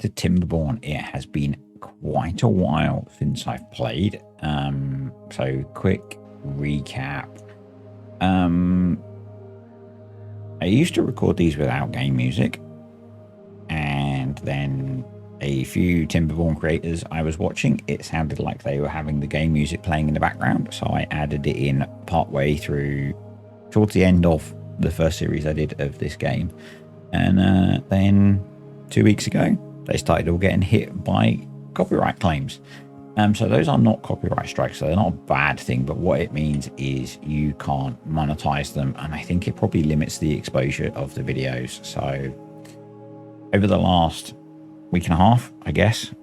to TimberBorn. It has been quite a while since I've played. So quick recap. I used to record these without game music, and then a few TimberBorn creators I was watching, it sounded like they were having the game music playing in the background, so I added it in partway through, towards the end of the first series I did of this game. And then 2 weeks ago, they started all getting hit by copyright claims. So those are not copyright strikes, so they're not a bad thing, but what it means is you can't monetize them, and I think it probably limits the exposure of the videos. So over the last week and a half, I guess,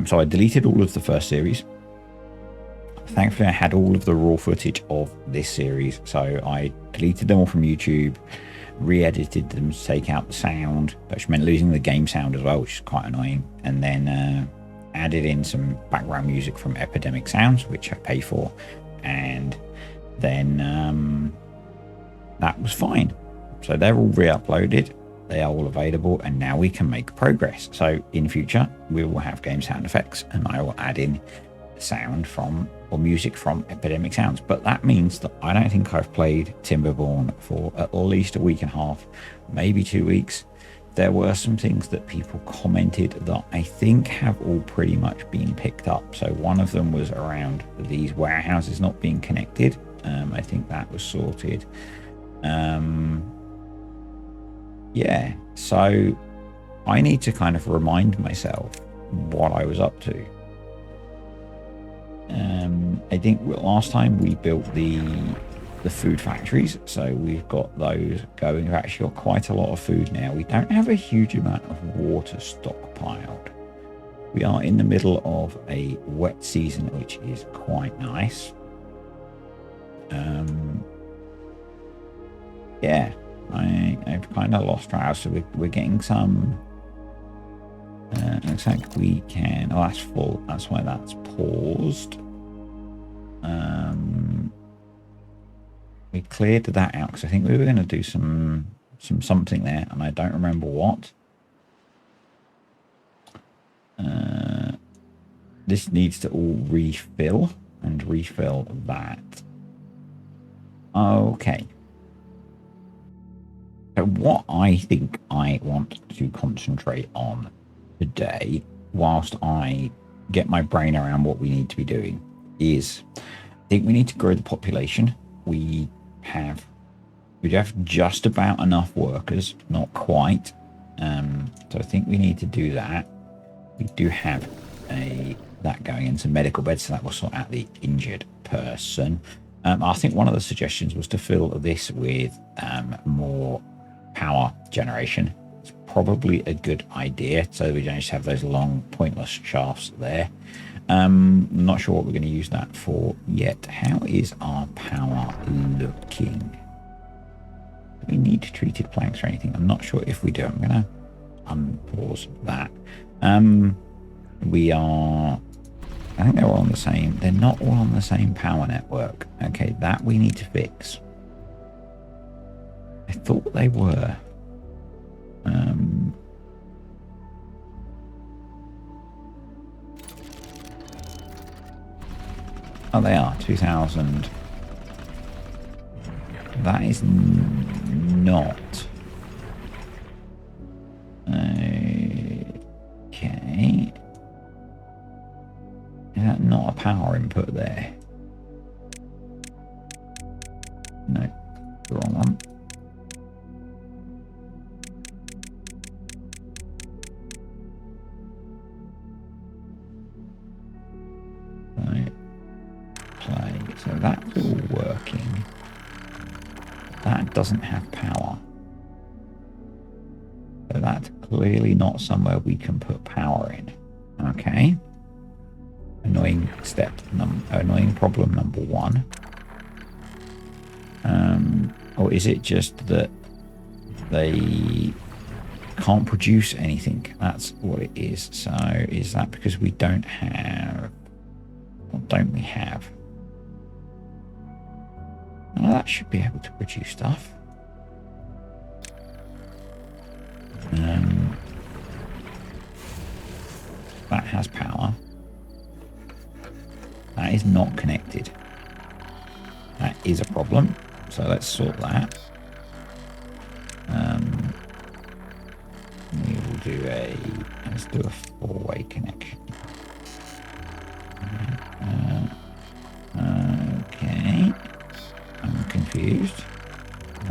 so I deleted all of the first series. Thankfully, I had all of the raw footage of this series, so I deleted them all from YouTube, re-edited them to take out the sound, which meant losing the game sound as well, which is quite annoying, and then added in some background music from Epidemic Sounds, which I pay for, and then that was fine. So they're all re-uploaded, they are all available, and now we can make progress. So in future we will have game sound effects, and I will add in sound from, or music from, Epidemic Sounds. But that means that I don't think I've played TimberBorn for at least a week and a half, maybe 2 weeks. There were some things that people commented that I think have all pretty much been picked up. So one of them was around these warehouses not being connected. I think that was sorted. Yeah, so I need to kind of remind myself what I was up to. I think last time we built the food factories, so we've got those going. We've actually got quite a lot of food now. We don't have a huge amount of water stockpiled. We are in the middle of a wet season, which is quite nice. Yeah, I've kind of lost track, so we're getting some. Looks like we can. Oh, that's full. That's why that's paused. We cleared that out because I think we were going to do something there, and I don't remember what. This needs to all refill and refill that. Okay. So what I think I want to concentrate on today, whilst I get my brain around what we need to be doing, is I think we need to grow the population. We have just about enough workers, not quite. So I think we need to do that. We do have that going into medical beds, so that will sort out the injured person. I think one of the suggestions was to fill this with more power generation. It's probably a good idea, so we don't just have those long pointless shafts there. I'm not sure what we're going to use that for yet. How is our power looking? Do we need treated planks or anything? I'm not sure if we do. I'm going to unpause that. We are, I think they're all on the same. They're not all on the same power network. Okay, that we need to fix. I thought they were. Oh, they are 2000. That is not. Okay. Is that not a power input there? No, the wrong one. So that's all working. That doesn't have power. So that's clearly not somewhere we can put power in. Okay. Annoying problem number one. Or is it just that they can't produce anything? That's what it is. So is that because we don't have, or don't we have? Well, that should be able to produce stuff. That has power. That is not connected. That is a problem. So let's sort that. We will do let's do a four-way connection. Okay. I'm confused.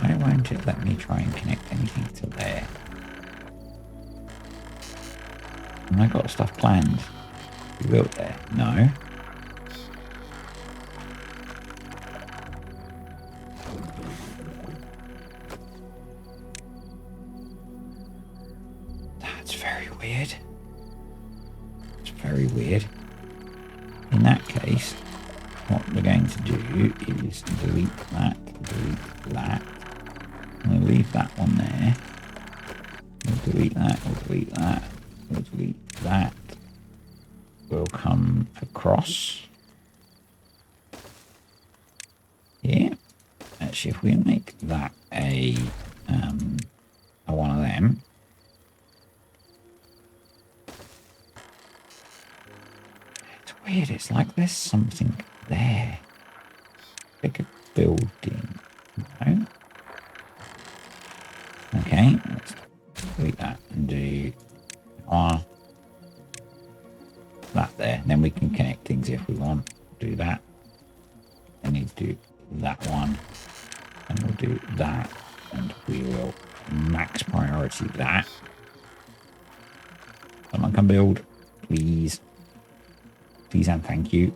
Why won't it let me try and connect anything to there? Have I got stuff planned? We built there? No. That's very weird. It's very weird. In that case, what we're going to do is delete that. We'll leave that one there. We'll delete that, we'll delete that, we'll delete that. We'll come across here. Actually, if we make that a one of them, it's weird. It's like there's something there. Like a building. No. Okay, let's delete that and do that there. And then we can connect things if we want. Do that. And we do that one. And we'll do that. And we will max priority that. Someone can build, please. Please and thank you.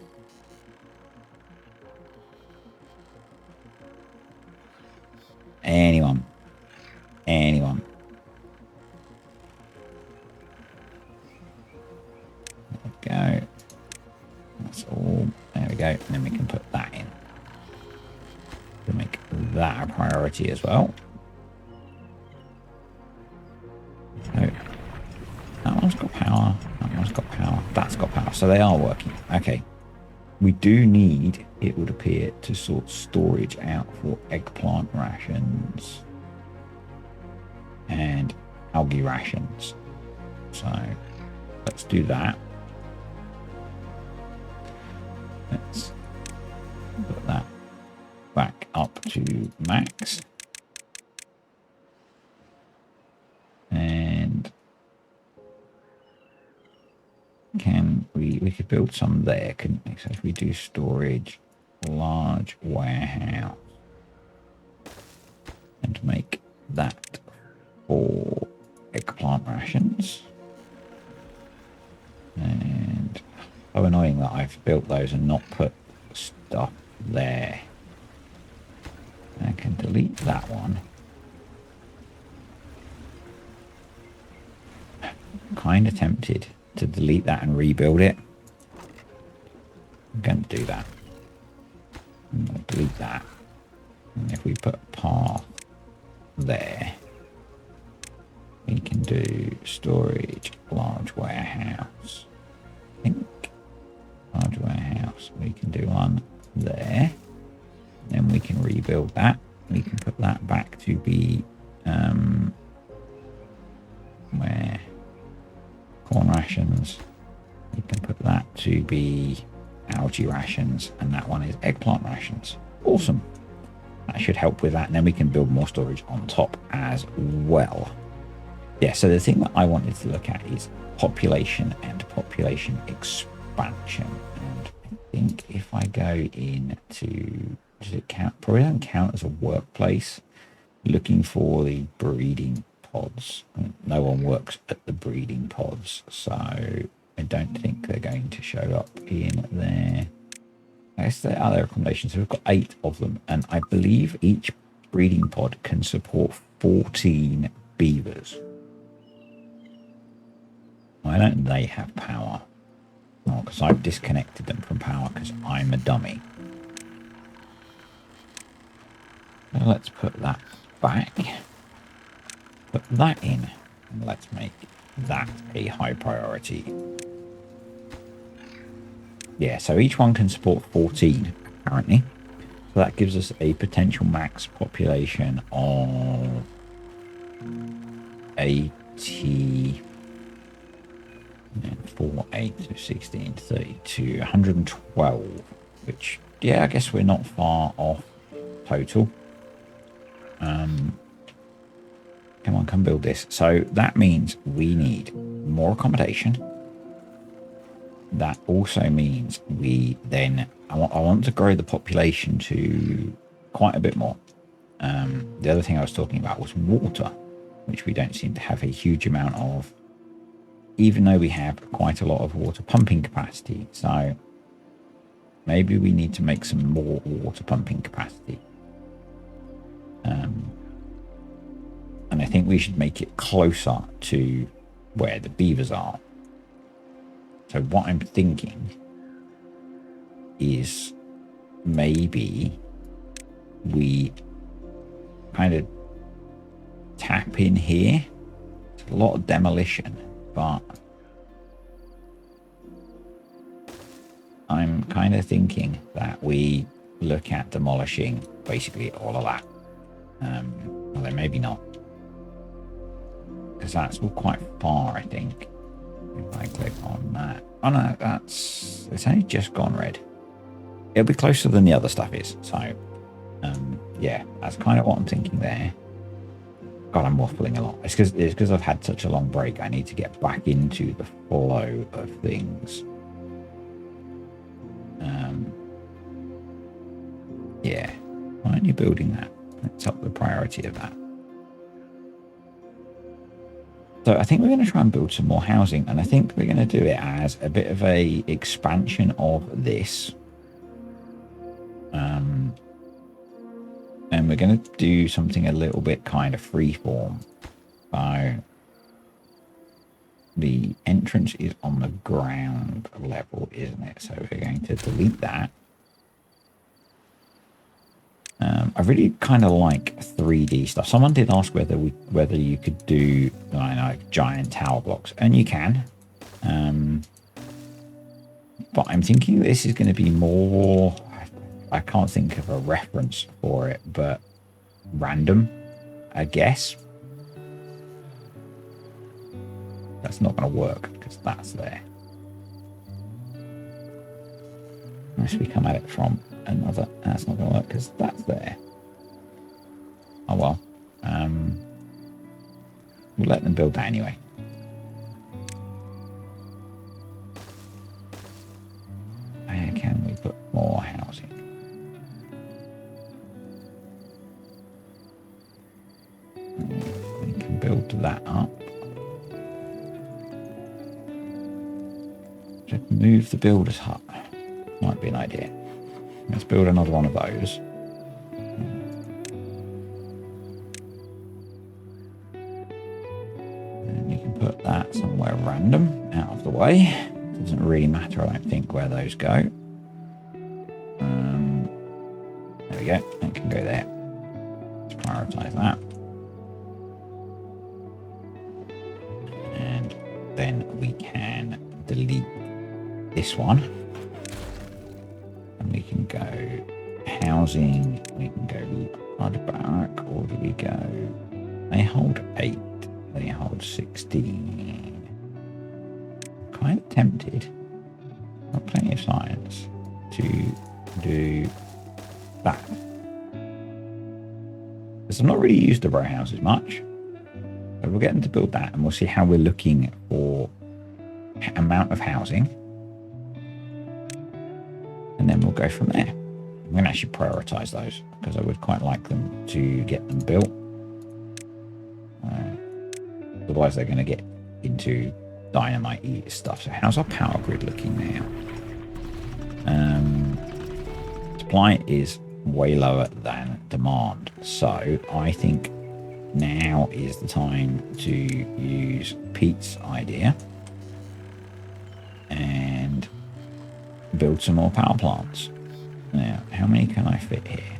Anyone. Anyone. There we go. That's all. There we go. And then we can put that in. We'll make that a priority as well. So that one's got power. That one's got power. That's got power. So they are working. Okay. We do need, it would appear, to sort storage out for eggplant rations and algae rations. So let's do that. Let's put that back up to max. And can we could build some there, couldn't we? So if we do storage, large warehouse, and make that for eggplant rations. And so annoying that I've built those and not put stuff there. I can delete that one. I'm kind of tempted to delete that and rebuild it. I'm going to do that. I'm going to delete that. And if we put path there, we can do storage, large warehouse. I think large warehouse, we can do one there. Then we can rebuild that. We can put that back to be where corn rations. We can put that to be algae rations, and that one is eggplant rations. Awesome. That should help with that, and then we can build more storage on top as well. Yeah, so the thing that I wanted to look at is population and population expansion. And I think if I go into, does it count? Probably doesn't count as a workplace. Looking for the breeding pods. No one works at the breeding pods, so I don't think they're going to show up in there. I guess there are their accommodations. So we've got 8 of them, and I believe each breeding pod can support 14 beavers. Why don't they have power? Oh, because I've disconnected them from power because I'm a dummy. So let's put that back. Put that in. And let's make that a high priority. Yeah, so each one can support 14, apparently. So that gives us a potential max population of 80. And 4, 8, so 16, 32, 112. Which, yeah, I guess we're not far off total. Come on, come build this. So that means we need more accommodation. That also means we then... I want to grow the population to quite a bit more. The other thing I was talking about was water, which we don't seem to have a huge amount of, even though we have quite a lot of water pumping capacity. So maybe we need to make some more water pumping capacity. And I think we should make it closer to where the beavers are. So what I'm thinking is maybe we kind of tap in here. It's a lot of demolition, but I'm kind of thinking that we look at demolishing basically all of that. Although maybe not, because that's all quite far, I think. If I click on that, oh no, it's only just gone red. It'll be closer than the other stuff is. So yeah, that's kind of what I'm thinking there. God, I'm waffling a lot. It's because I've had such a long break. I need to get back into the flow of things. Yeah, why aren't you building that? Let's up the priority of that. So I think we're going to try and build some more housing, and I think we're going to do it as a bit of a expansion of this. And we're going to do something a little bit kind of freeform. So the entrance is on the ground level, isn't it? So we're going to delete that. I really kind of like 3D stuff. Someone did ask whether you could do giant tower blocks, and you can. But I'm thinking this is going to be more... I can't think of a reference for it, but random, I guess. That's not going to work because that's there. Unless we come at it from another... That's not going to work because that's there. Oh well. We'll let them build that anyway. Where can we put more housing? We can build that up. Just move the builder's hut. Might be an idea. Let's build another one of those. And you can put that somewhere random out of the way. Doesn't really matter, I don't think, where those go. There we go. It can go there. Let's prioritize that. And then we can delete this one. And we can go housing. We can go back. Or do we go? They hold 8. They hold 16. Kind of tempted. Got plenty of science to do that. Because I've not really used the row houses much. So we'll get them to build that, and we'll see how we're looking for amount of housing. And then we'll go from there. I'm going to actually prioritize those because I would quite like them to get them built. Otherwise, they're going to get into dynamite stuff. So how's our power grid looking now? Supply is way lower than demand. So I think now is the time to use Pete's idea and build some more power plants. Now, how many can I fit here?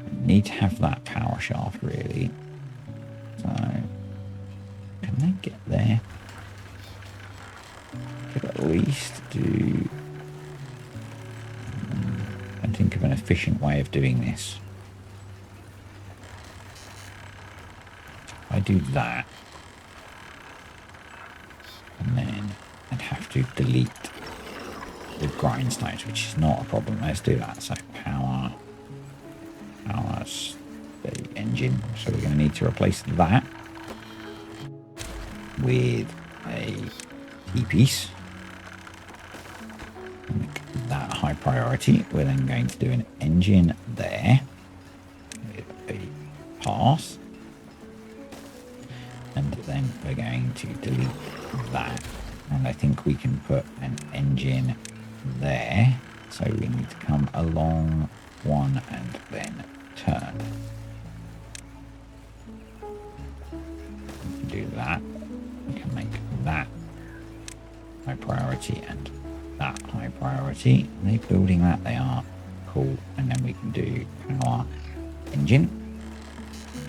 I need to have that power shaft, really. So, can they get there? Could at least do... and think of an efficient way of doing this. I do that. have to delete the grindstones, which is not a problem. Let's do that. So power the engine. So we're going to need to replace that with a T-piece. Make that high priority. We're then going to do an engine there with a path. And then we're going to delete that. And I think we can put an engine there. So we need to come along one and then turn. We can do that. We can make that high priority and that high priority. Are they building that? They are. Cool. And then we can do power engine.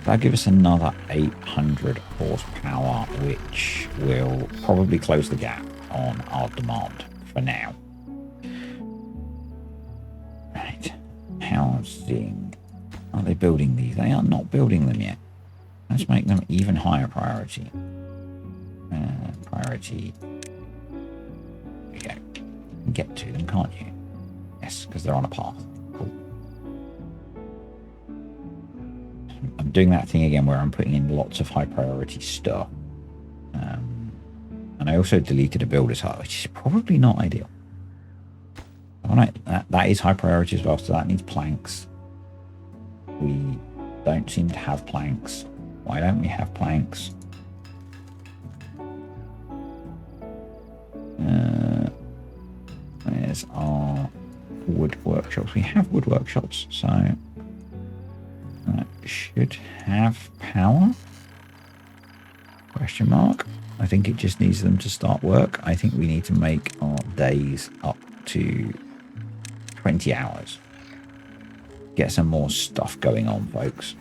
That'll give us another 800 horsepower, which will probably close the gap on our demand for now. Right. Housing. Are they building these? They are not building them yet. Let's make them even higher priority. Priority. There we go. You can get to them, can't you? Yes, because they're on a path. Cool. I'm doing that thing again where I'm putting in lots of high priority stuff. And I also deleted a builder's hut, which is probably not ideal. That is high priority as well, so that needs planks. We don't seem to have planks. Why don't we have planks? Where's our wood workshops? We have wood workshops, so that should have power. Question mark. I think it just needs them to start work. I think we need to make our days up to 20 hours. Get some more stuff going on, folks.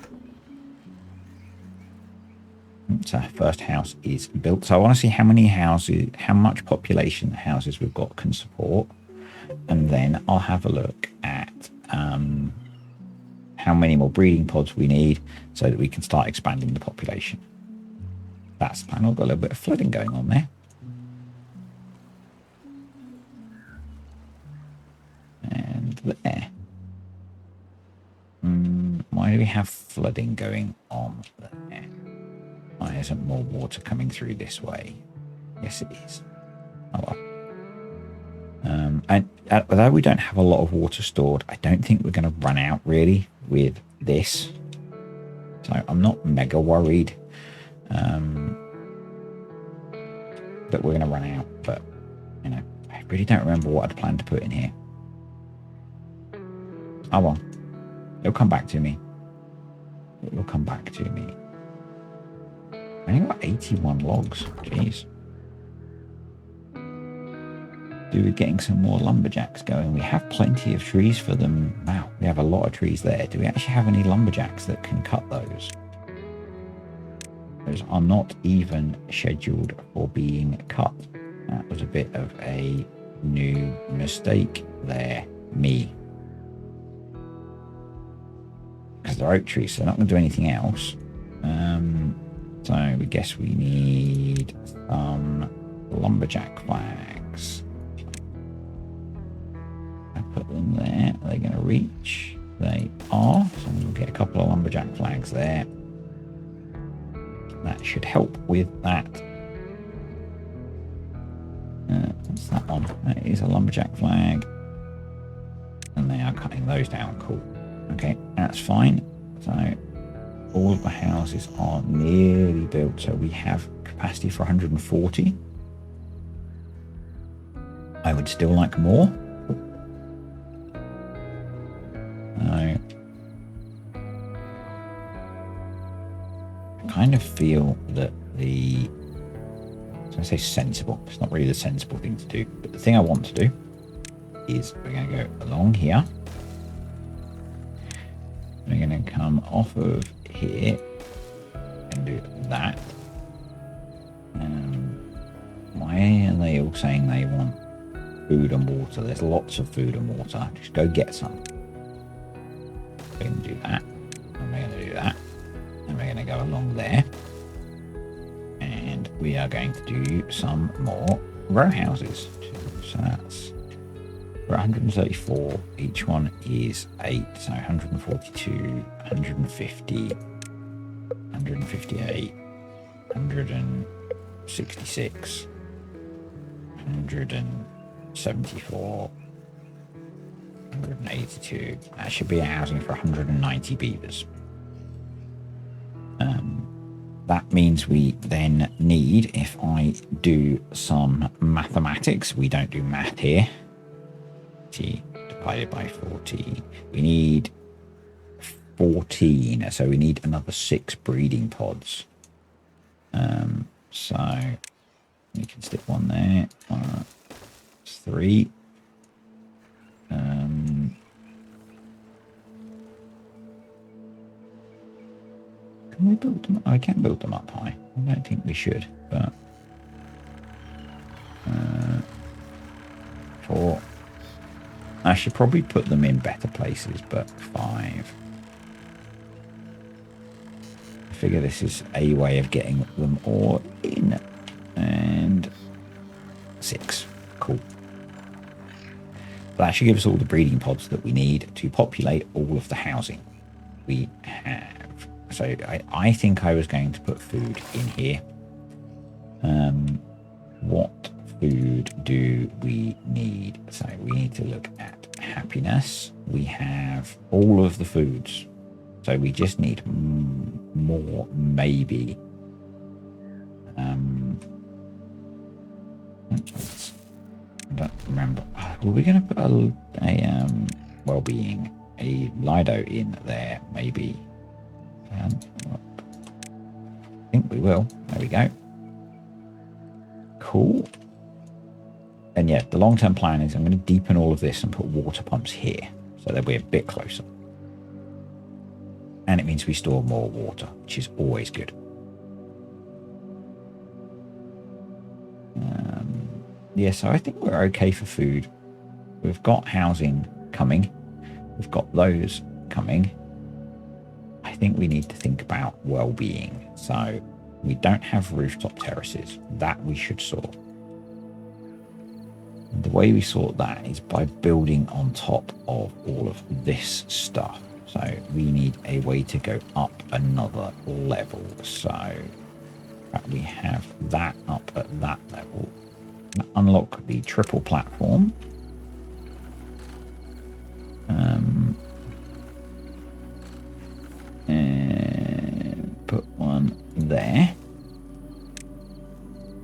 So first house is built. So I want to see how many houses, how much population the houses we've got can support. And then I'll have a look at how many more breeding pods we need so that we can start expanding the population. That's the plan. I've got a little bit of flooding going on there. And there. Why do we have flooding going on there? Why isn't more water coming through this way? Yes, it is. Oh well. And although we don't have a lot of water stored, I don't think we're going to run out really with this. So I'm not mega worried that we're going to run out. But, you know, I really don't remember what I'd planned to put in here. Oh well. It'll come back to me. It will come back to me. I only got 81 logs. Jeez. Do we getting some more lumberjacks going? We have plenty of trees for them. Wow, we have a lot of trees there. Do we actually have any lumberjacks that can cut those? Those are not even scheduled for being cut. That was a bit of a new mistake there. Me. Because they're oak trees, so they're not going to do anything else. So we guess we need some lumberjack flags. I put them there. Are they going to reach? They are. So we'll get a couple of lumberjack flags there. That should help with that. What's that one? That is a lumberjack flag. And they are cutting those down. Cool. Okay, that's fine. So all of the houses are nearly built. So we have capacity for 140. I would still like more. I kind of feel that I was going to say sensible. It's not really the sensible thing to do. But the thing I want to do is we're going to go along here. We're going to come off of here and do that. Why are they all saying they want food and water? There's lots of food and water. Just go get some. We're going to do that. And we're going to do that. And we're going to go along there. And we are going to do some more row houses. So that's for 134. Each one is 8. So 142, 150, 158, 166, 174, 182. That should be a housing for 190 beavers. That means we then need, if I do some mathematics, we don't do math here. T divided by 40. We need 14. So we need another 6 breeding pods. So we can stick one there. 3. Can we build them? I can build them up high. I don't think we should, but 4. I should probably put them in better places, but 5. I figure this is a way of getting them all in. And 6. Cool. That should give us all the breeding pods that we need to populate all of the housing we have. So I think I was going to put food in here. What food do we need? So we need to look at happiness. We have all of the foods. So we just need more, maybe. I don't remember. Were we going to put a well-being, a Lido in there, maybe? I think we will. There we go. Cool. And yeah, the long-term plan is I'm going to deepen all of this and put water pumps here so that we're a bit closer. And it means we store more water, which is always good. Yeah, so I think we're okay for food. We've got housing coming. We've got those coming. I think we need to think about well-being. So we don't have rooftop terraces. That we should sort. And the way we sort that is by building on top of all of this stuff. So we need a way to go up another level. So we have that up at that level. Unlock the triple platform. And put one there.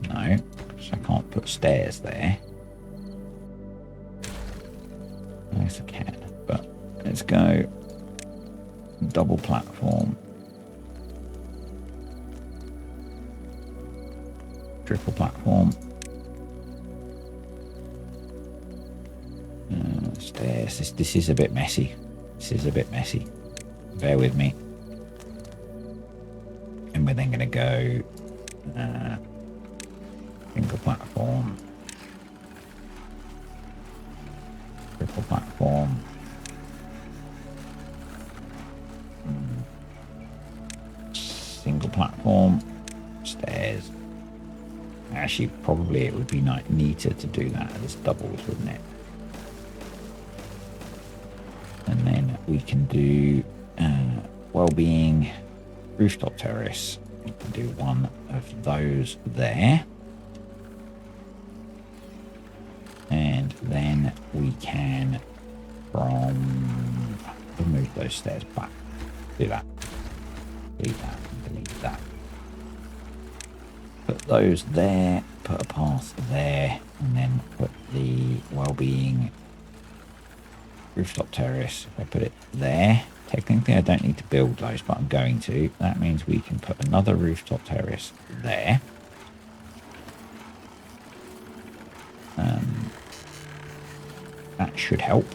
No, so I can't put stairs there. Yes, I can, but let's go double platform. Triple platform. Stairs. This is a bit messy. This is a bit messy. Bear with me. And we're then going to go single platform, triple platform, single platform, stairs. Actually, probably it would be neater to do that as doubles, wouldn't it? And then we can do well-being, rooftop terrace. We can do one of those there. And then we can remove those stairs back. Do that. Delete that. Delete that. Put those there. Put a path there. And then put the well-being rooftop terrace. If I put it there, technically I don't need to build those, but I'm going to. That means we can put another rooftop terrace there. That should help.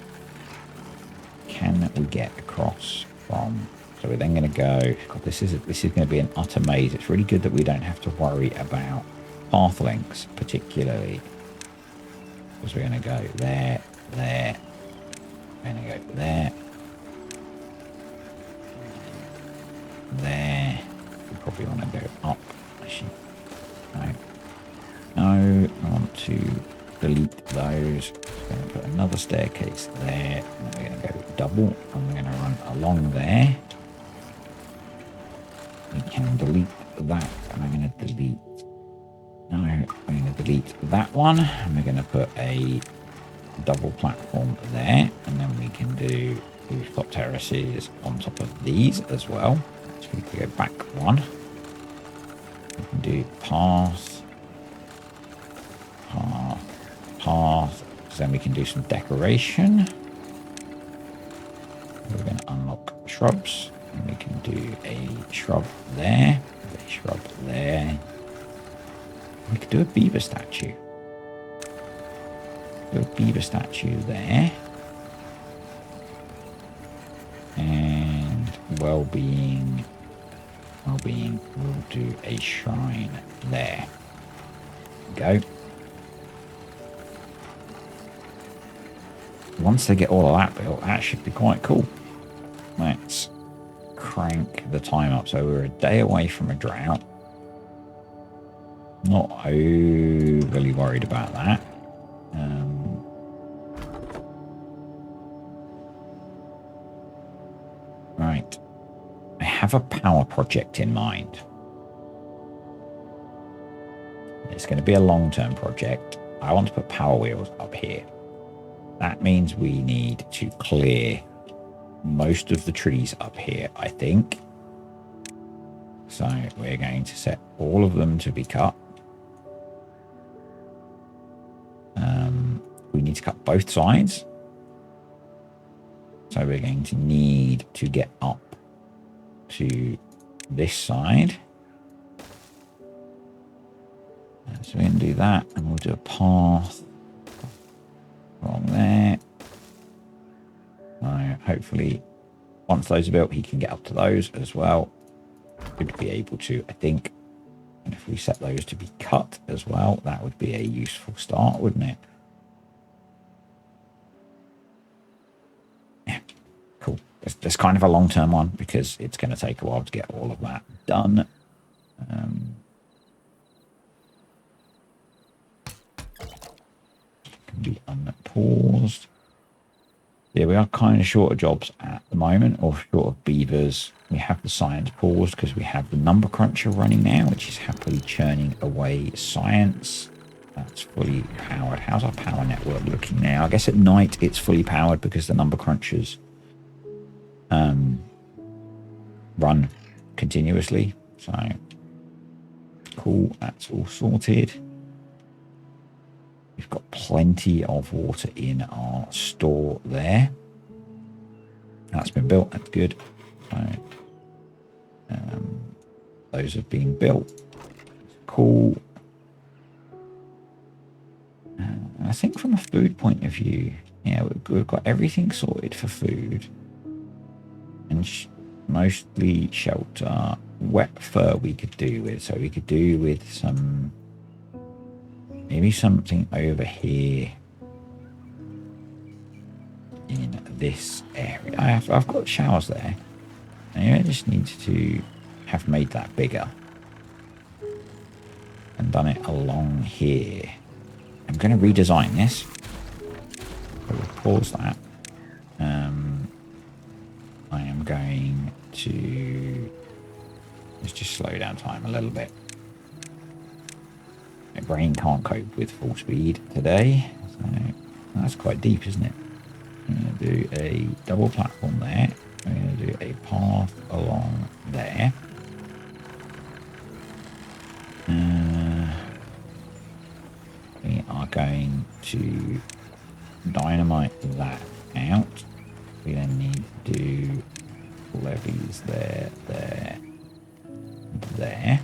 Can we get across from? So we're then going to go. God, this is going to be an utter maze. It's really good that we don't have to worry about path lengths, particularly because we're going to go there, there. We're going to go there, there. We probably want to go up. Actually, no, no. I want to delete those. We're going to put another staircase there. And then we're going to go double. And we're going to run along there. We can delete that. And I'm going to delete... No, I'm going to delete that one. And we're going to put a double platform there. And then we can do rooftop terraces on top of these as well. So we can go back one. We can do path, path. So then we can do some decoration. We're going to unlock shrubs. And we can do a shrub there, a shrub there. We could do a beaver statue. Do a beaver statue there. And well-being, we'll do a shrine there. Go. Once they get all of that built, that should be quite cool. Let's crank the time up. So we're a day away from a drought. Not overly worried about that. Right. I have a power project in mind. It's going to be a long-term project. I want to put power wheels up here. That means we need to clear most of the trees up here, I think. So we're going to set all of them to be cut. We need to cut both sides. So we're going to need to get up to this side. So we're going to do that, and we'll do a path along there. Hopefully, once those are built, he can get up to those as well. Should be able to, I think. And if we set those to be cut as well, that would be a useful start, wouldn't it? Yeah, cool. It's kind of a long-term one because it's going to take a while to get all of that done. Can be unpaused. Yeah, we are kind of short of jobs at the moment, or short of beavers. We have the science paused because we have the number cruncher running now, which is happily churning away science. That's fully powered. How's our power network looking now? I guess at night it's fully powered because the number crunchers run continuously. So cool, that's all sorted. We've got plenty of water in our store there. That's been built. That's good. So, those have been built. Cool. I think from a food point of view, yeah, we've got everything sorted for food. And mostly shelter. Wet fur we could do with. So we could do with some... Maybe something over here in this area. I've got showers there. I just need to have made that bigger and done it along here. I'm going to redesign this. So we'll pause that. I am going to... Let's just slow down time a little bit. My brain can't cope with full speed today. So that's quite deep, isn't it? I'm going to do a double platform there. I'm going to do a path along there. We are going to dynamite that out. We then need to do levees there, there, there.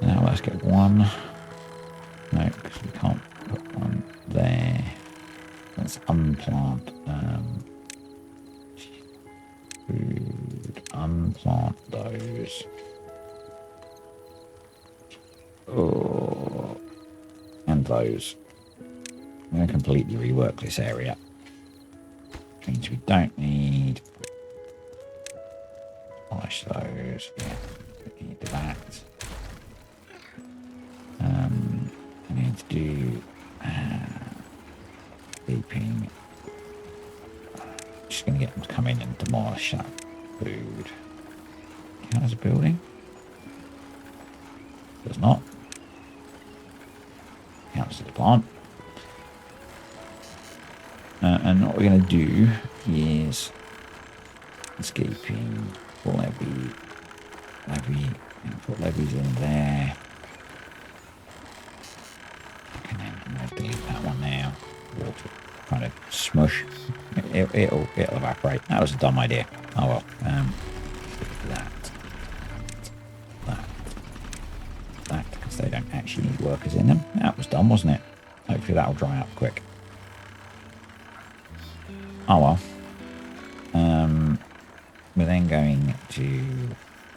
Now let's get one. No, because we can't put one there. Let's unplant. Food. Unplant those. Oh, and those. I'm going to completely rework this area. Things we don't need. Polish those. Yeah, we need that. I need to do sleeping. Just going to get them to come in and demolish that food. How's a building? Does not. Counts as a plant. And what we're going to do is escaping levy, and put levies in there. And then I'm going to delete that one now. Water kind of smush. It'll evaporate. That was a dumb idea. Oh well. That, because they don't actually need workers in them. That was dumb, wasn't it? Hopefully that'll dry up quick. Oh well. We're then going to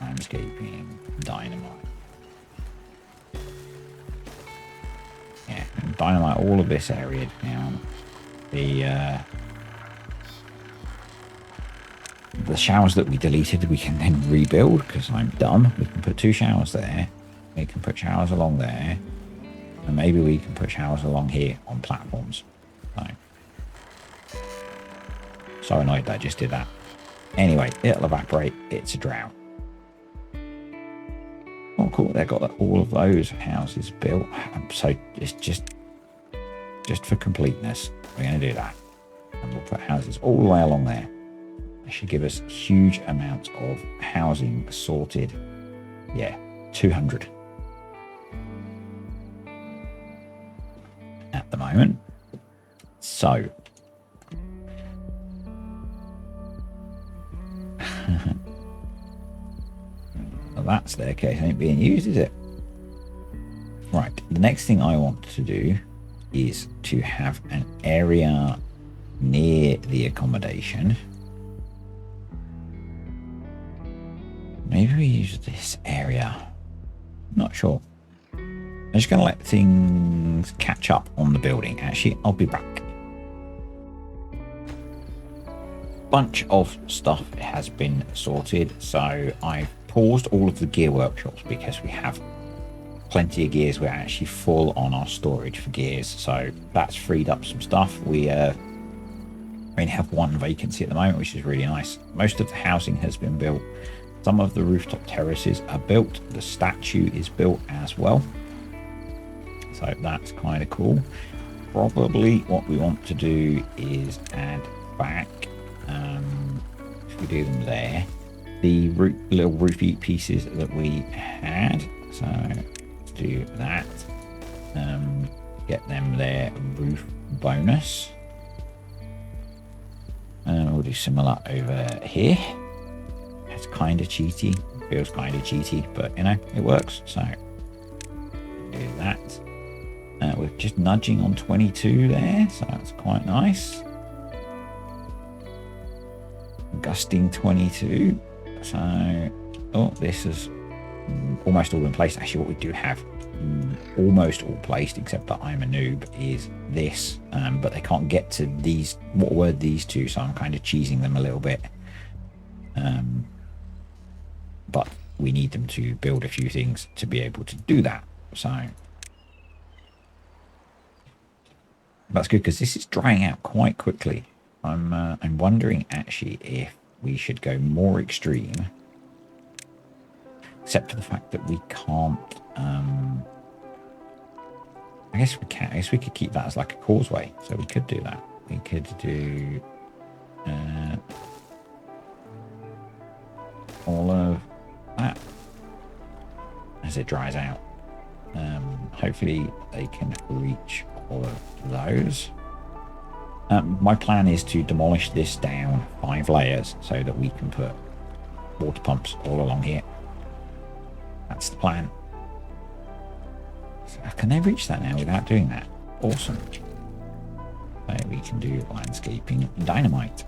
landscaping dynamite. Yeah, dynamite all of this area down. The showers that we deleted, we can then rebuild because I'm dumb. We can put 2 showers there. We can put showers along there, and maybe we can put showers along here on platforms. So annoyed that I just did that. Anyway, it'll evaporate. It's a drought. Oh, cool. They've got all of those houses built. So it's just for completeness, we're going to do that. And we'll put houses all the way along there. It should give us huge amounts of housing sorted. Yeah, 200 at the moment. So well, that staircase ain't being used, is it? Right, the next thing I want to do is to have an area near the accommodation. Maybe we use this area. Not sure. I'm just going to let things catch up on the building. Actually, I'll be back. Bunch of stuff has been sorted, so I've paused all of the gear workshops because we have plenty of gears. We're actually full on our storage for gears, so that's freed up some stuff. We only have 1 vacancy at the moment, which is really nice. Most of the housing has been built. Some of the rooftop terraces are built. The statue is built as well, so that's kind of cool. Probably what we want to do is add back, if we do them there, the little roofy pieces that we had. So let's do that. Get them their roof bonus. And we'll do similar over here. It's kind of cheaty. Feels kind of cheaty, but you know, it works. So do that. We're just nudging on 22 there, so that's quite nice. Gusting 22. So, oh, this is almost all in place. Actually, what we do have almost all placed, except that I'm a noob, is this. But they can't get to these. What were these 2? So I'm kind of cheesing them a little bit. But we need them to build a few things to be able to do that. So that's good because this is drying out quite quickly. I'm wondering actually if we should go more extreme, except for the fact that we can't. I guess we can. I guess we could keep that as like a causeway, so we could do that. We could do all of that as it dries out. Hopefully they can reach all of those. My plan is to demolish this down 5 layers so that we can put water pumps all along here. That's the plan. So can they reach that now without doing that? Awesome. So we can do landscaping dynamite.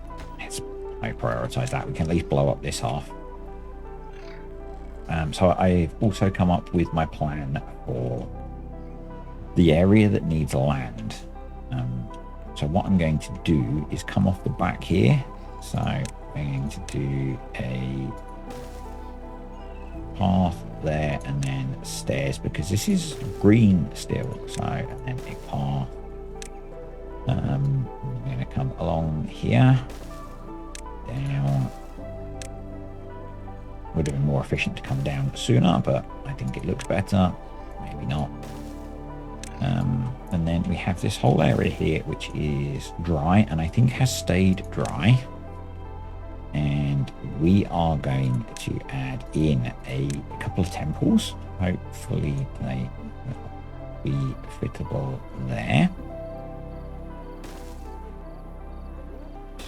I prioritize that. We can at least blow up this half. So I've also come up with my plan for the area that needs land. So what I'm going to do is come off the back here. So I'm going to do a path there, and then stairs, because this is green still. So, and then a path. I'm going to come along here, down. Would have been more efficient to come down sooner, but I think it looks better. Maybe not. And then we have this whole area here, which is dry, and I think has stayed dry. And we are going to add in a couple of temples. Hopefully they will be fittable there.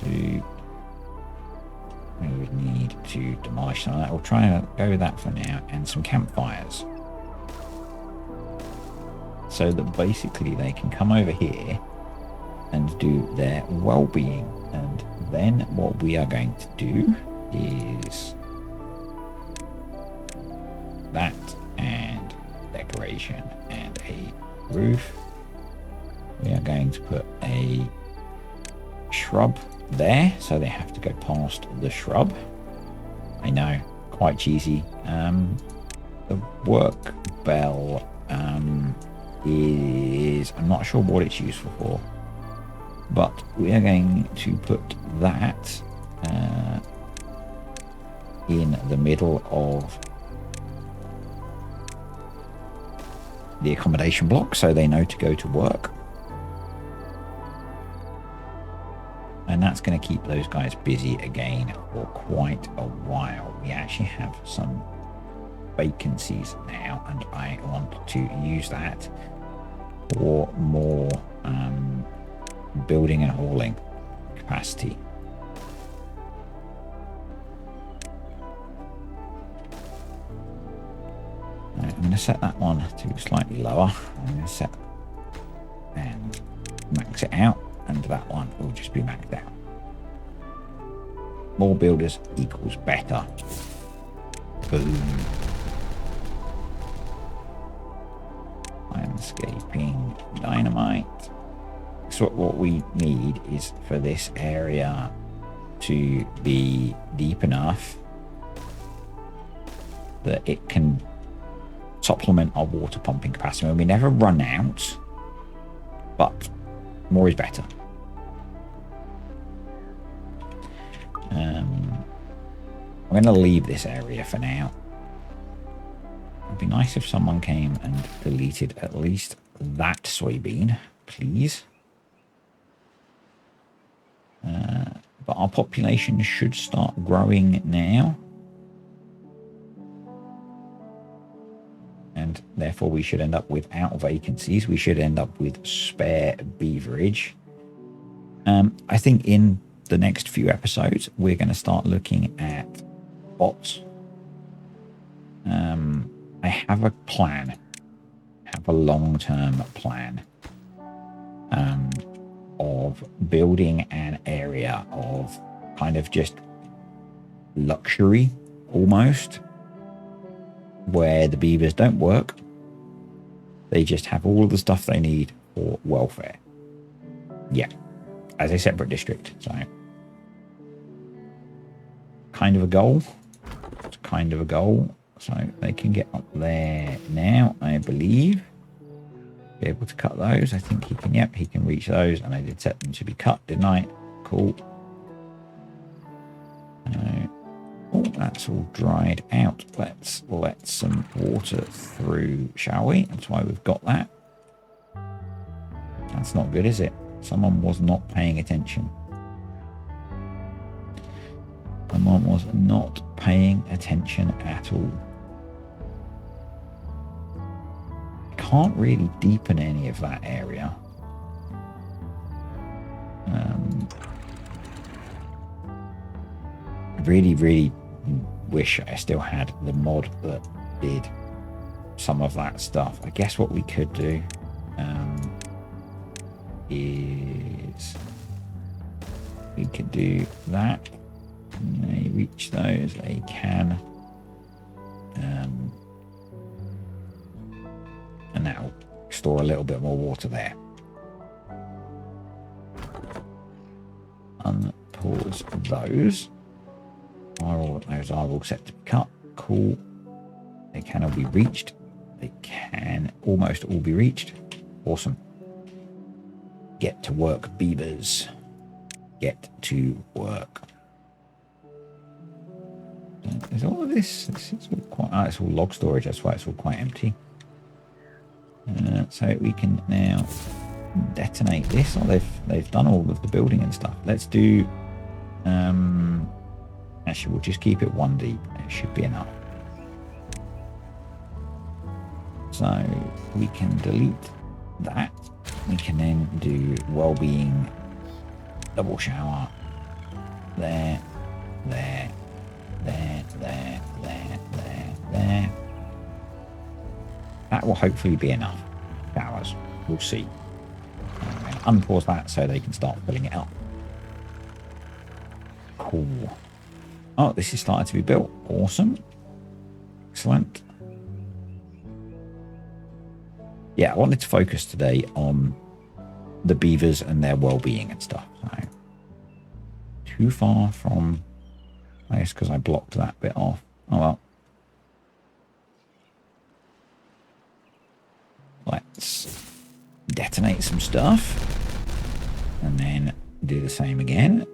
We would need to demolish some of that. We'll try and go with that for now, and some campfires. So that basically they can come over here and do their well-being. And then what we are going to do is that, and decoration, and a roof. We are going to put a shrub there, so they have to go past the shrub. I know, quite cheesy. The work bell is, I'm not sure what it's useful for, but we are going to put that in the middle of the accommodation block, so they know to go to work. And that's going to keep those guys busy again for quite a while. We actually have some vacancies now, and I want to use that for more building and hauling capacity. Right, I'm going to set that one to slightly lower. I'm going to set and max it out, and that one will just be maxed out. More builders equals better. Boom. Landscaping, dynamite. So what we need is for this area to be deep enough that it can supplement our water pumping capacity. We never run out, but more is better. I'm going to leave this area for now. It'd be nice if someone came and deleted at least that soybean, please. But our population should start growing now. And therefore we should end up without vacancies. We should end up with spare beaverage. I think in the next few episodes, we're going to start looking at bots. I have a plan. I have a long-term plan of building an area of kind of just luxury almost, where the beavers don't work. They just have all of the stuff they need for welfare. Yeah, as a separate district. So kind of a goal. It's kind of a goal. So they can get up there now, I believe. Be able to cut those. I think he can. Yep, he can reach those. And I did set them to be cut, didn't I? Cool. Oh, that's all dried out. Let's let some water through, shall we? That's why we've got that. That's not good, is it? Someone was not paying attention. Someone was not paying attention at all. Can't really deepen any of that area. Really wish I still had the mod that did some of that stuff. I guess what we could do is we could do that. And they reach those, they can. And that'll store a little bit more water there. Unpause those. Those are all set to be cut. Cool. They can all be reached. They can almost all be reached. Awesome. Get to work, beavers. Get to work. Is all of this? This is all quite. Oh, it's all log storage. That's why it's all quite empty. So we can now detonate this. Oh, they've done all of the building and stuff. Let's do. Actually, we'll just keep it 1 deep. It should be enough. So we can delete that. We can then do well-being, double shower. There. That will hopefully be enough showers. We'll see. Unpause that so they can start filling it up. Cool. Oh, this is starting to be built. Awesome. Excellent. Yeah, I wanted to focus today on the beavers and their well-being and stuff. So, too far from... I guess because I blocked that bit off. Oh well. Let's detonate some stuff. And then do the same again.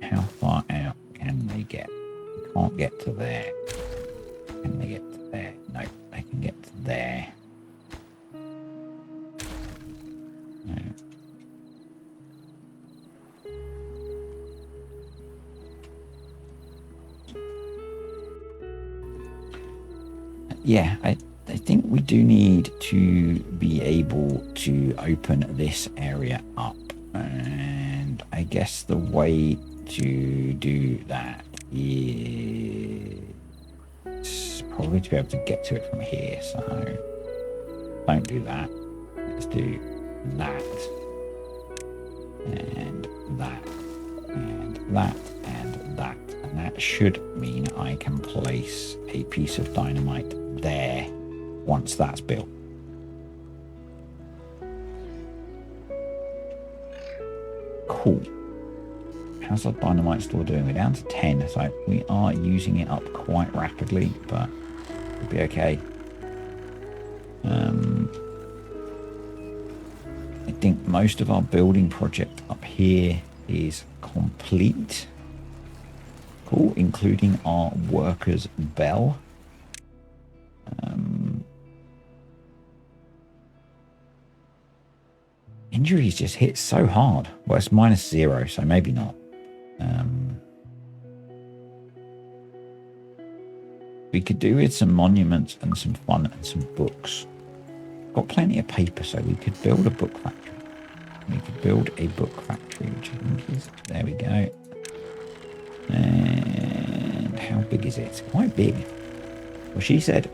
How far out can they get? They can't get to there. Can they get to there? No, they can get to there. No. Yeah, I think we do need to be able to open this area up. And I guess the way to do that is probably to be able to get to it from here. So don't do that. Let's do that. And that. And that. And that. And that should mean I can place a piece of dynamite there once that's built. Cool. How's our dynamite store doing? We're down to 10, so we are using it up quite rapidly, but it'll be okay. I think most of our building project up here is complete. Cool, including our workers' bell. Injuries just hit so hard. Well, it's -0, so maybe not. We could do with some monuments and some fun and some books. Got plenty of paper, so we could build a book factory. We could build a book factory, which I think is... There we go. And how big is it? It's quite big. Well, she said,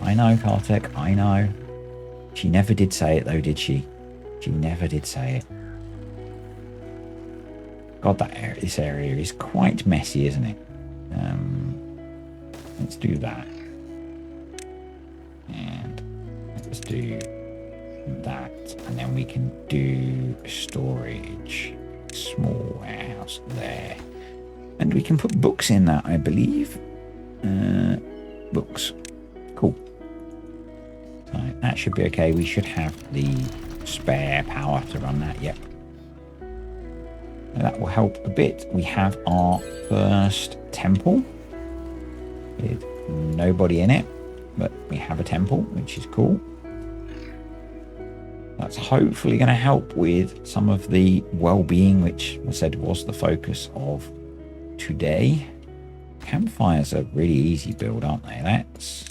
I know, Kartek, I know. She never did say it, though, did she? She never did say it. God, this area is quite messy, isn't it? Let's do that. And let's do that. And then we can do storage. Small warehouse there. And we can put books in that, I believe. Books. Cool. So that should be okay. We should have the spare power to run that. Yep. That will help a bit. We have our first temple with nobody in it, but we have a temple, which is cool. That's hopefully going to help with some of the well-being, which I said was the focus of today. Campfires are really easy build, aren't they? That's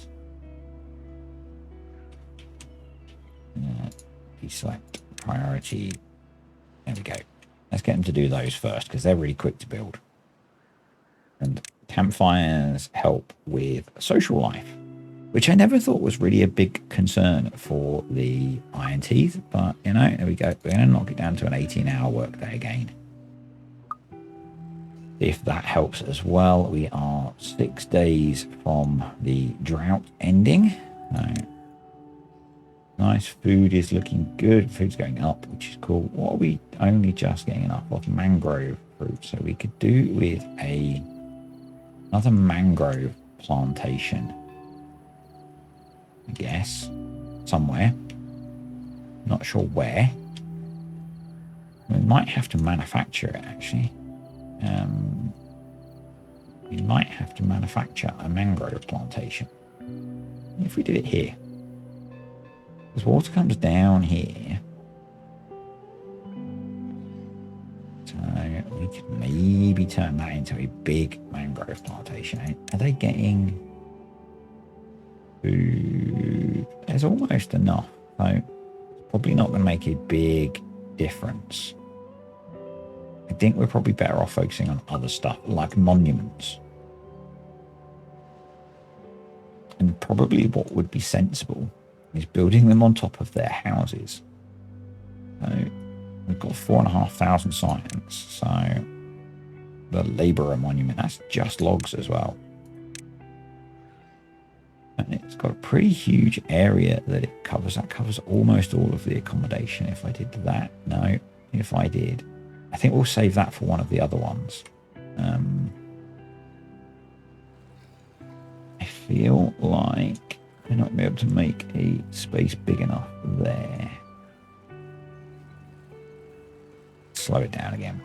deselect priority. There we go. Let's get them to do those first because they're really quick to build. And campfires help with social life, which I never thought was really a big concern for the Iron Teeth. But, you know, there we go. We're going to knock it down to an 18-hour workday again. If that helps as well. We are 6 days from the drought ending. So, nice. Food is looking good. Food's going up, which is cool. What are we only just getting enough of? Mangrove fruit. So we could do with another mangrove plantation, I guess, somewhere. Not sure where. We might have to manufacture it, actually. We might have to manufacture a mangrove plantation. If we did it here. Because water comes down here. So we could maybe turn that into a big mangrove plantation. Are they getting food? There's almost enough. So it's probably not going to make a big difference. I think we're probably better off focusing on other stuff like monuments. And probably what would be sensible is building them on top of their houses. So we've got 4,500 science. So the labourer monument, that's just logs as well. And it's got a pretty huge area that it covers. That covers almost all of the accommodation. If I did that, no. If I did, I think we'll save that for one of the other ones. I feel like we're not going to be able to make a space big enough there. Slow it down again.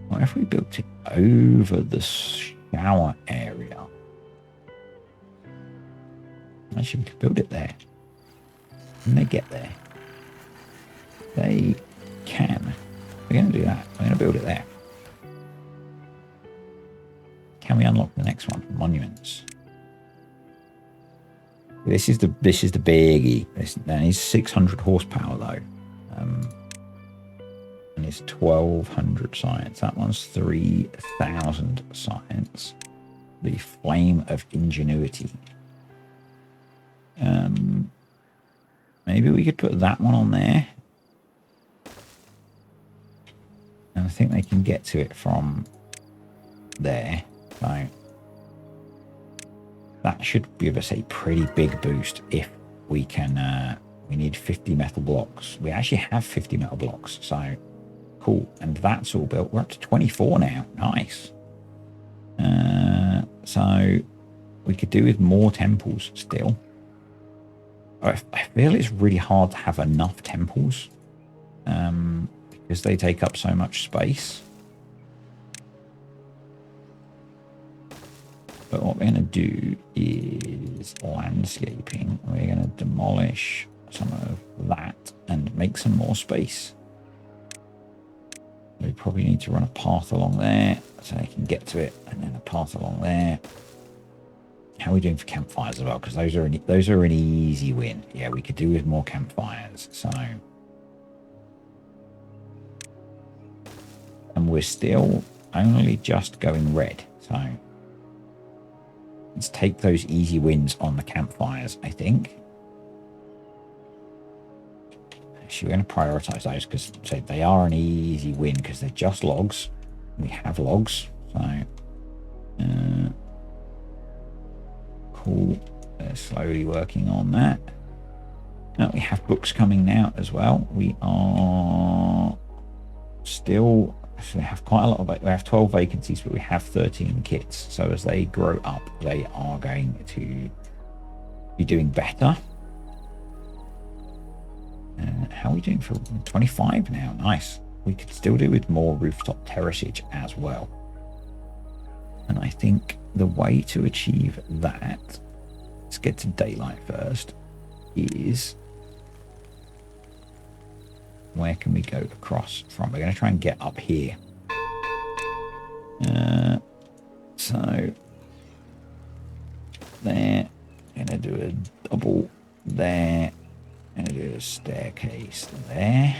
What if we built it over the shower area? Actually, we could build it there. Can they get there? They can. We're going to do that. We're going to build it there. Can we unlock the next one? Monuments. This is the biggie. That is 600 horsepower though, and it's 1,200 science. That one's 3,000 science. The Flame of Ingenuity. Maybe we could put that one on there. And I think they can get to it from there. So that should give us a pretty big boost if we can. We need 50 metal blocks. We actually have 50 metal blocks. So cool. And that's all built. We're up to 24 now. Nice. So we could do with more temples still. I feel it's really hard to have enough temples. Because they take up so much space. But what we're going to do is landscaping. We're going to demolish some of that and make some more space. We probably need to run a path along there so they can get to it, and then a path along there. How are we doing for campfires as well? Because those are an easy win. Yeah, we could do with more campfires. So. And we're still only just going red. So let's take those easy wins on the campfires, I think. Actually, we're going to prioritize those because they are an easy win because they're just logs. We have logs. So cool. They're slowly working on that. Now we have books coming now as well. We are still... So we have quite a lot of... We have 12 vacancies, but we have 13 kits. So as they grow up, they are going to be doing better. How are we doing for 25 now? Nice. We could still do with more rooftop terraceage as well. And I think the way to achieve that, let's get to daylight first, is... Where can we go across from? We're going to try and get up here. So there. Going to do a double there. Going to do a staircase there.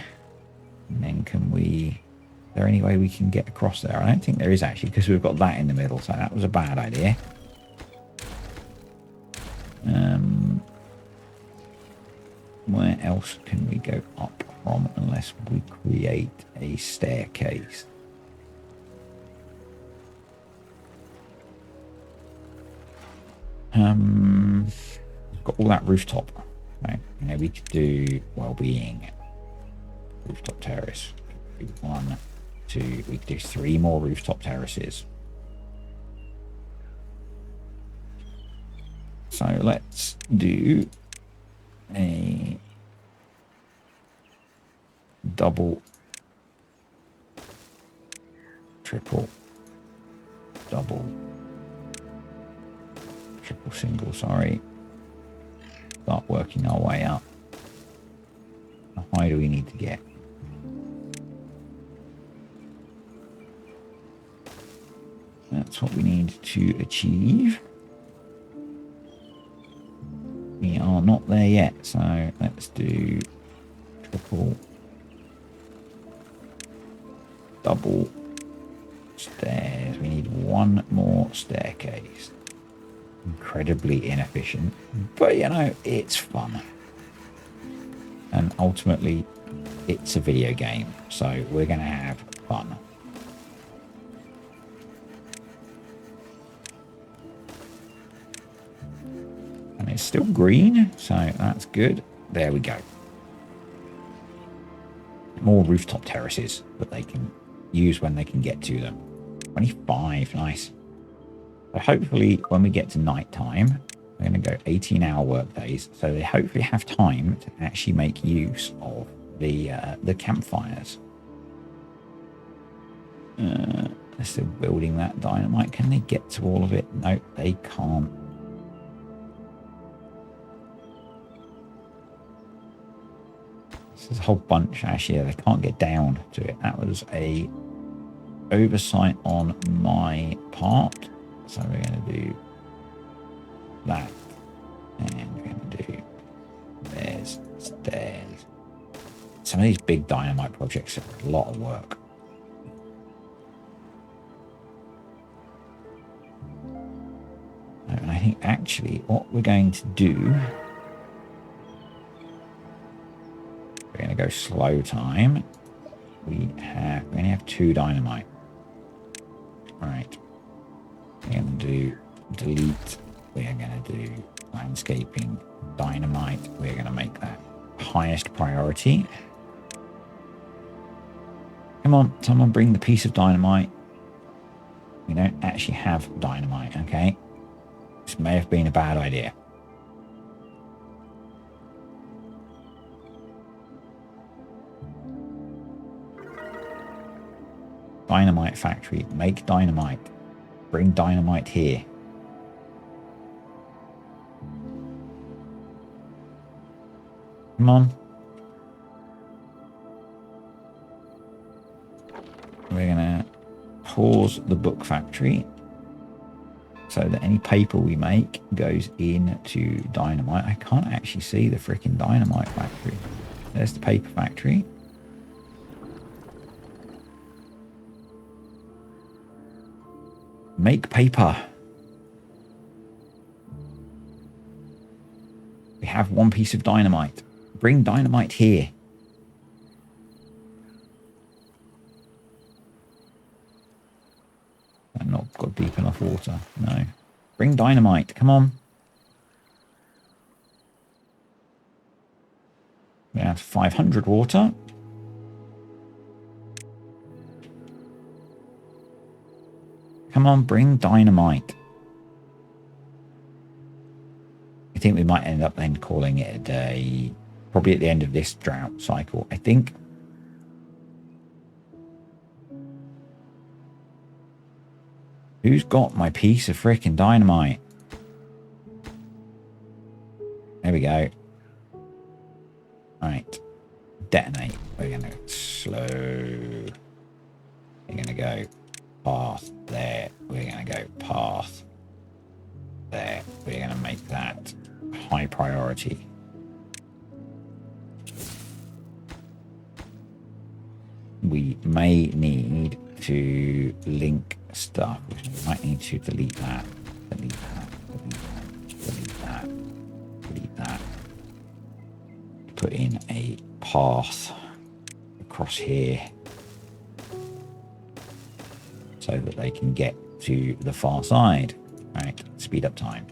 And then can we... Is there any way we can get across there? I don't think there is actually, because we've got that in the middle. So that was a bad idea. Where else can we go up from unless we create a staircase? Got all that rooftop. Right, we could do well-being, rooftop terrace. One, two, we could do 3 more rooftop terraces. So let's do a double, triple, double, triple, single, sorry. Start working our way up. How high do we need to get? That's what we need to achieve. We are not there yet, so let's do triple, double stairs. We need 1 more staircase. Incredibly inefficient, but it's fun. And ultimately, it's a video game, so we're going to have fun. And it's still green, so that's good. There we go. More rooftop terraces that they can use when they can get to them. 25, nice. So hopefully when we get to night time, we're going to go 18-hour work days, so they hopefully have time to actually make use of the campfires. They're still building that dynamite. Can they get to all of it? No, they can't. There's a whole bunch actually. Yeah, they can't get down to it. That was a oversight on my part. So we're going to do that, and we're going to do stairs. Some of these big dynamite projects are a lot of work. And I think actually what we're going to do, we're going to go slow time. We're going to have 2 dynamite. Right. We're going to do delete. We're going to do landscaping, dynamite. We're going to make that highest priority. Come on, someone bring the piece of dynamite. We don't actually have dynamite, okay? This may have been a bad idea. Dynamite factory. Make dynamite. Bring dynamite here. Come on. We're going to pause the book factory so that any paper we make goes into dynamite. I can't actually see the freaking dynamite factory. There's the paper factory. Make paper. We have 1 piece of dynamite. Bring dynamite here. I've not got deep enough water. No. Bring dynamite. Come on. We have 500 water. Come on, bring dynamite. I think we might end up then calling it a day. Probably at the end of this drought cycle, I think. Who's got my piece of frickin' dynamite? There we go. Right. Detonate. We're going to slow. We're going to go path there. We're going to go path there. We're going to make that high priority. We may need to link stuff. We might need to delete that, delete that, delete that, delete that, delete that. Put in a path across here so that they can get to the far side. Right, speed up time.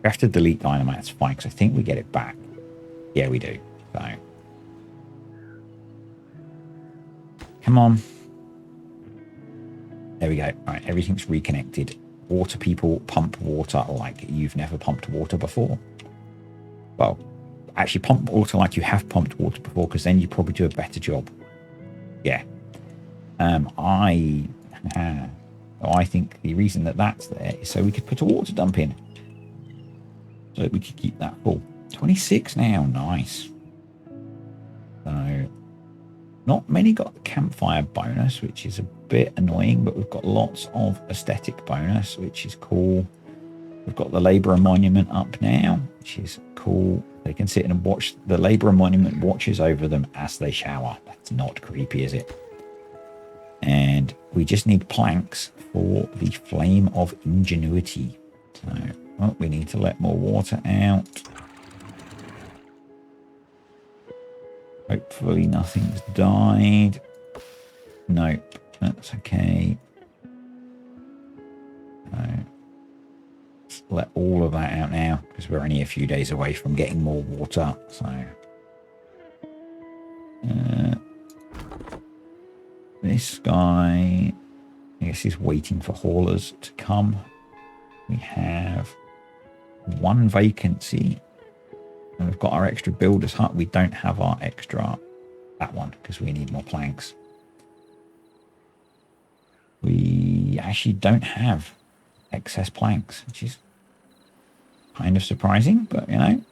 We have to delete dynamite. That's fine, because I think we get it back. Yeah, we do. So, come on. There we go. Right, everything's reconnected. Water people pump water like you've never pumped water before. Well, actually pump water like you have pumped water before, because then you probably do a better job. Yeah. I think the reason that that's there is so we could put a water dump in. So we could keep that full. 26 now. Nice. So, not many got the campfire bonus, which is a bit annoying, but we've got lots of aesthetic bonus, which is cool. We've got the Labourer Monument up now, which is cool. They can sit and watch. The Labourer Monument watches over them as they shower. That's not creepy, is it? And we just need planks for the Flame of Ingenuity. So, well, we need to let more water out. Hopefully nothing's died. Nope, that's okay. So, let's let all of that out now, because we're only a few days away from getting more water. So, this guy, I guess he's waiting for haulers to come. We have one vacancy. And we've got our extra builder's hut. We don't have our extra, that one, because we need more planks. We actually don't have excess planks, which is kind of surprising, but you know,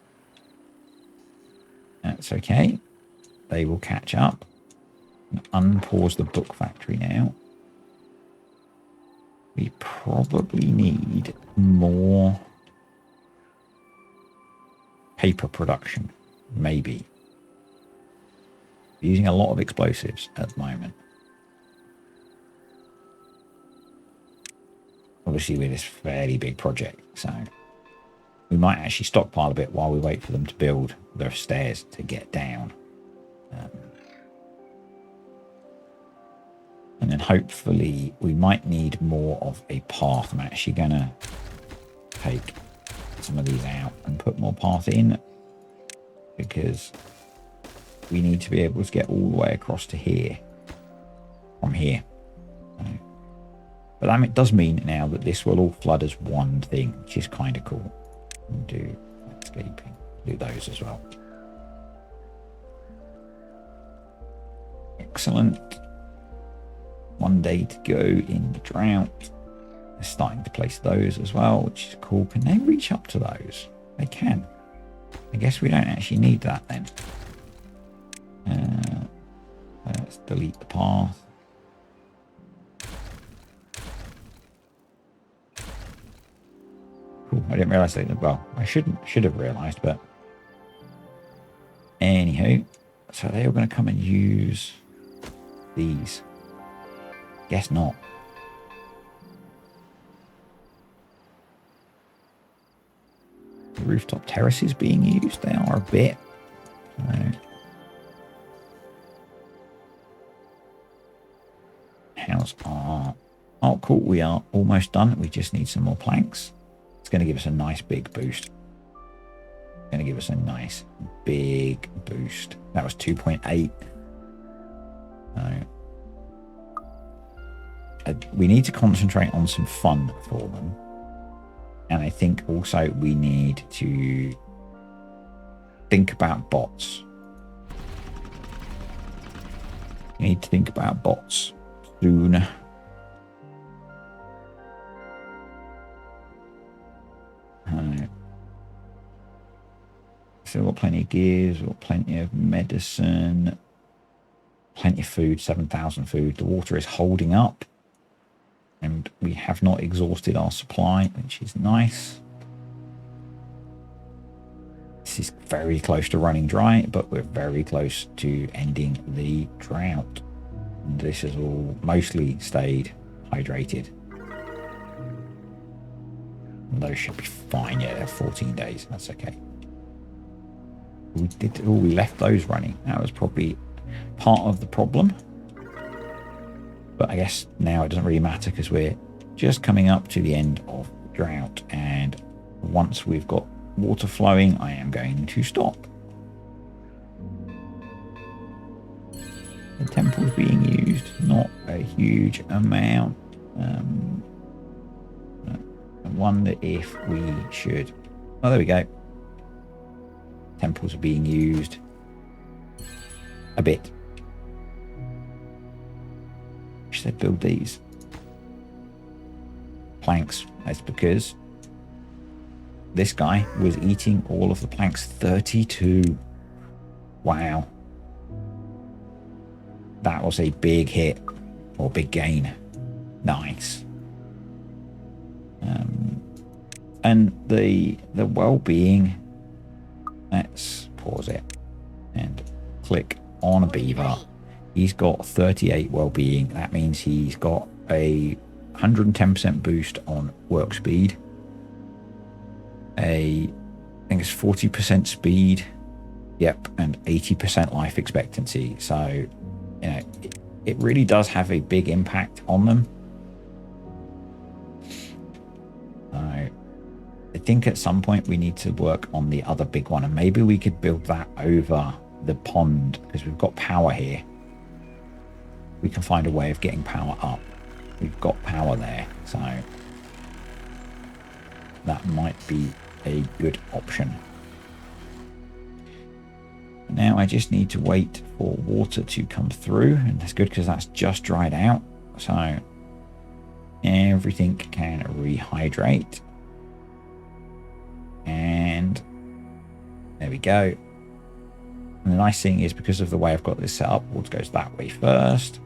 that's okay. They will catch up. Unpause the book factory now. We probably need more paper production, maybe. We're using a lot of explosives at the moment. Obviously with this fairly big project, so we might actually stockpile a bit while we wait for them to build their stairs to get down. And then hopefully we might need more of a path. I'm actually going to take some of these out and put more path in, because we need to be able to get all the way across to here from here. But it does mean now that this will all flood as one thing, which is kind of cool. We'll do landscaping, do those as well. Excellent. 1 day to go in the drought. They're starting to place those as well, which is cool. Can they reach up to those? They can. I guess we don't actually need that then. Let's delete the path. Cool. I didn't realise that. Well, I should have realised, but anywho, so they are going to come and use these. Guess not. The rooftop terraces being used, they are a bit. So, how's our... Oh, cool. We are almost done. We just need some more planks. It's going to give us a nice big boost. It's going to give us a nice big boost. That was 2.8. We need to concentrate on some fun for them. And I think also we need to think about bots. We need to think about bots soon. So we've got plenty of gears, we've got plenty of medicine, plenty of food, 7,000 food. The water is holding up. And we have not exhausted our supply, which is nice. This is very close to running dry, but we're very close to ending the drought. And this has all mostly stayed hydrated. And those should be fine. Yeah, they're 14 days. That's okay. We left those running. That was probably part of the problem. But I guess now it doesn't really matter, because we're just coming up to the end of the drought and Once we've got water flowing, I am going to stop. The temple's being used, not a huge amount. I wonder if we should... Oh, there we go. Temples are being used a bit. Should I build these planks? That's because this guy was eating all of the planks. 32. Wow. That was a big hit or big gain. Nice. And the well-being, let's pause it and click on a beaver. He's got 38 well-being. That means he's got a 110% boost on work speed. I think it's 40% speed. Yep, and 80% life expectancy. So, you know, it really does have a big impact on them. I think at some point we need to work on the other big one, and maybe we could build that over the pond because we've got power here. We can find a way of getting power up. We've got power there, so that might be a good option. Now I just need to wait for water to come through, and that's good because that's just dried out, so everything can rehydrate. And there we go. And the nice thing is, because of the way I've got this set up, water goes that way first.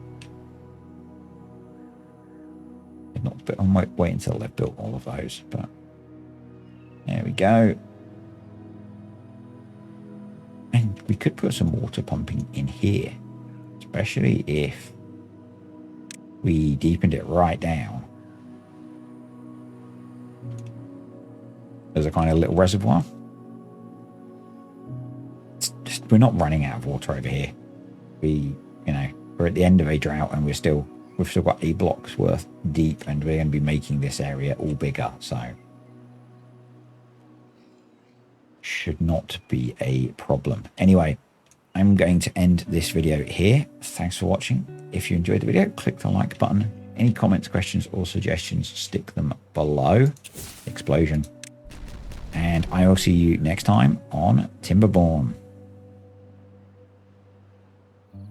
I might wait until they've built all of those, but there we go. And we could put some water pumping in here, especially if we deepened it right down. There's a kind of little reservoir. It's just, we're not running out of water over here. We're at the end of a drought, and we've still got 8 blocks worth deep, and we're going to be making this area all bigger, so should not be a problem. Anyway, I'm going to end this video here. Thanks for watching. If you enjoyed the video, click the like button. Any comments, questions, or suggestions, stick them below. Explosion. And I will see you next time on TimberBorn.